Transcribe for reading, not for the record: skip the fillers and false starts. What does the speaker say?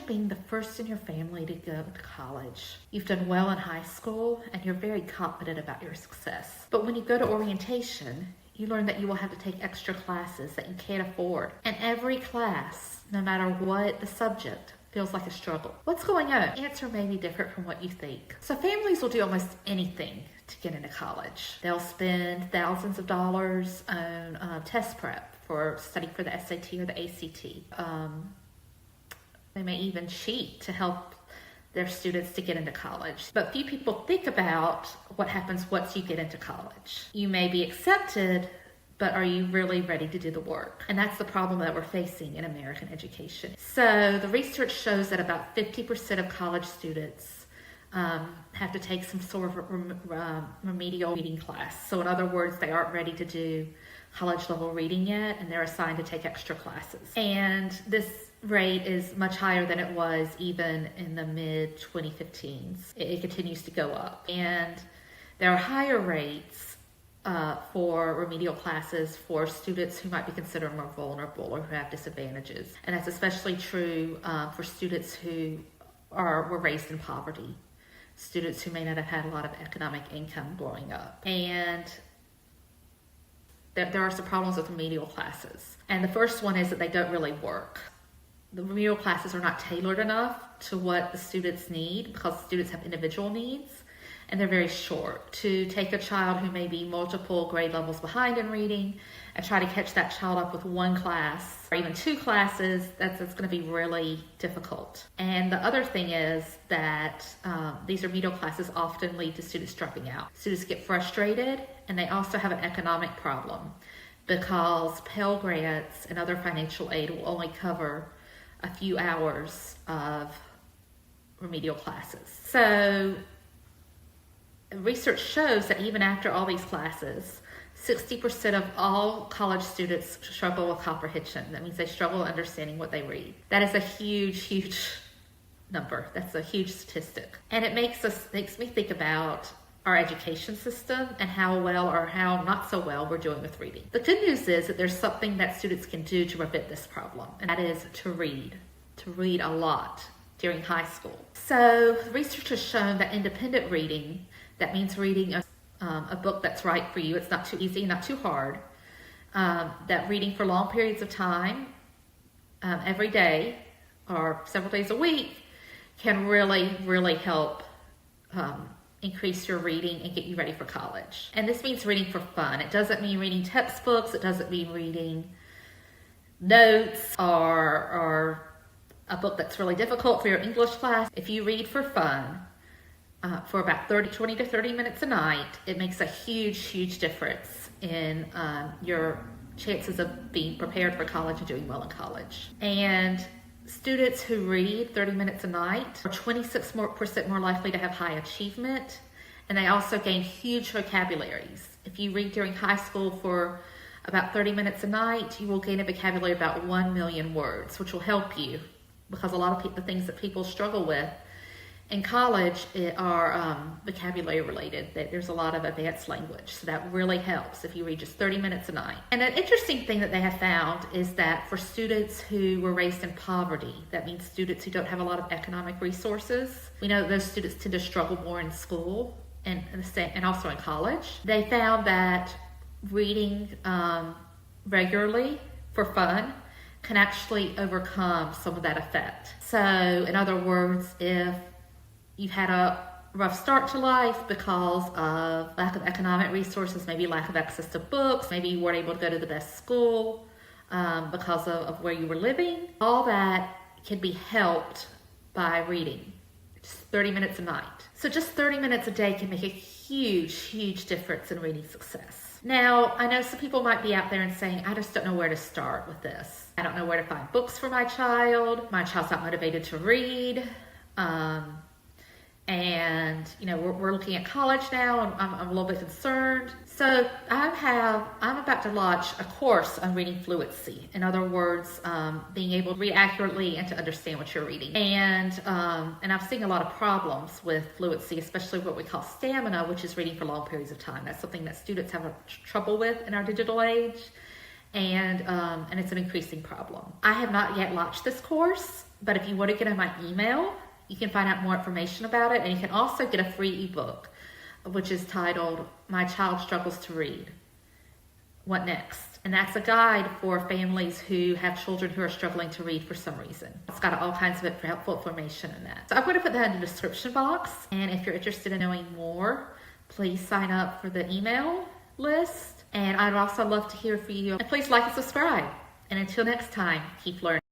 being the first in your family to go to college. You've done well in high school and you're very confident about your success. But when you go to orientation, you learn that you will have to take extra classes that you can't afford. And every class, no matter what the subject, feels like a struggle. What's going on? The answer may be different from what you think. So families will do almost anything to get into college. They'll spend thousands of dollars on test prep for studying for the SAT or the ACT. They may even cheat to help their students to get into college. But few people think about what happens once you get into college. You may be accepted, but are you really ready to do the work? And that's the problem that we're facing in American education. So the research shows that about 50% of college students have to take some sort of remedial reading class. So in other words, they aren't ready to do college level reading yet, and they're assigned to take extra classes. And this rate is much higher than it was even in the mid 2015s. It continues to go up. And there are higher rates for remedial classes for students who might be considered more vulnerable or who have disadvantages. And that's especially true for students who were raised in poverty, students who may not have had a lot of economic income growing up. And there are some problems with remedial classes. And the first one is that they don't really work. The remedial classes are not tailored enough to what the students need because students have individual needs, and they're very short. To take a child who may be multiple grade levels behind in reading and try to catch that child up with one class or even two classes, that's going to be really difficult. And the other thing is that these remedial classes often lead to students dropping out. Students get frustrated, and they also have an economic problem because Pell Grants and other financial aid will only cover a few hours of remedial classes. So research shows that even after all these classes, 60% of all college students struggle with comprehension. That means they struggle understanding what they read. That is a huge, huge number. That's a huge statistic. And it makes me think about our education system and how well or how not so well we're doing with reading. The good news is that there's something that students can do to prevent this problem, and that is to read a lot during high school. So research has shown that independent reading, that means reading a book that's right for you, it's not too easy, not too hard, that reading for long periods of time, every day or several days a week, can really, really help increase your reading and get you ready for college. And this means reading for fun. It doesn't mean reading textbooks. It doesn't mean reading notes or a book that's really difficult for your English class. If you read for fun for about 20 to 30 minutes a night, it makes a huge, huge difference in your chances of being prepared for college and doing well in college. And students who read 30 minutes a night are 26% more likely to have high achievement, and they also gain huge vocabularies. If you read during high school for about 30 minutes a night, you will gain a vocabulary of about 1 million words, which will help you because a lot of the things that people struggle with in college are vocabulary related. There's a lot of advanced language, so that really helps if you read just 30 minutes a night. And an interesting thing that they have found is that for students who were raised in poverty, that means students who don't have a lot of economic resources, we know that those students tend to struggle more in school and also in college. They found that reading regularly for fun can actually overcome some of that effect. So in other words, if you've had a rough start to life because of lack of economic resources, maybe lack of access to books, maybe you weren't able to go to the best school because of where you were living, all that can be helped by reading just 30 minutes a night. So just 30 minutes a day can make a huge, huge difference in reading success. Now, I know some people might be out there and saying, I just don't know where to start with this. I don't know where to find books for my child. My child's not motivated to read. And we're looking at college now, and I'm a little bit concerned. So I'm about to launch a course on reading fluency. In other words, being able to read accurately and to understand what you're reading. And I'm seeing a lot of problems with fluency, especially what we call stamina, which is reading for long periods of time. That's something that students have trouble with in our digital age, and it's an increasing problem. I have not yet launched this course. But if you want to get on my email, you can find out more information about it. And you can also get a free ebook, which is titled My Child Struggles to Read. What next? And that's a guide for families who have children who are struggling to read for some reason. It's got all kinds of helpful information in that. So I'm going to put that in the description box. And if you're interested in knowing more, please sign up for the email list. And I'd also love to hear from you. And please like and subscribe. And until next time, keep learning.